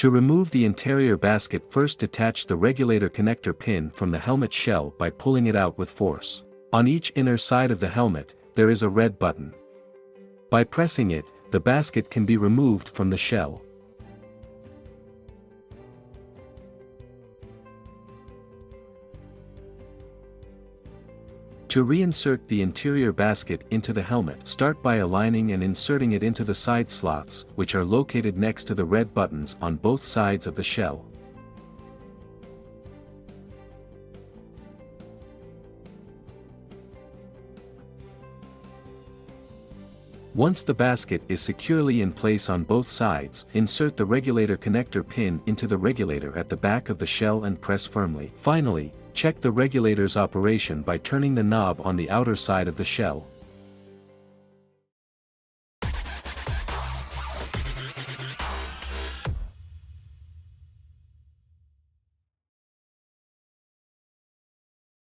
To remove the interior basket, first detach the regulator connector pin from the helmet shell by pulling it out with force. On each inner side of the helmet, there is a red button. By pressing it, the basket can be removed from the shell. To reinsert the interior basket into the helmet, start by aligning and inserting it into the side slots, which are located next to the red buttons on both sides of the shell. Once the basket is securely in place on both sides, insert the regulator connector pin into the regulator at the back of the shell and press firmly. Finally, check the regulator's operation by turning the knob on the outer side of the shell.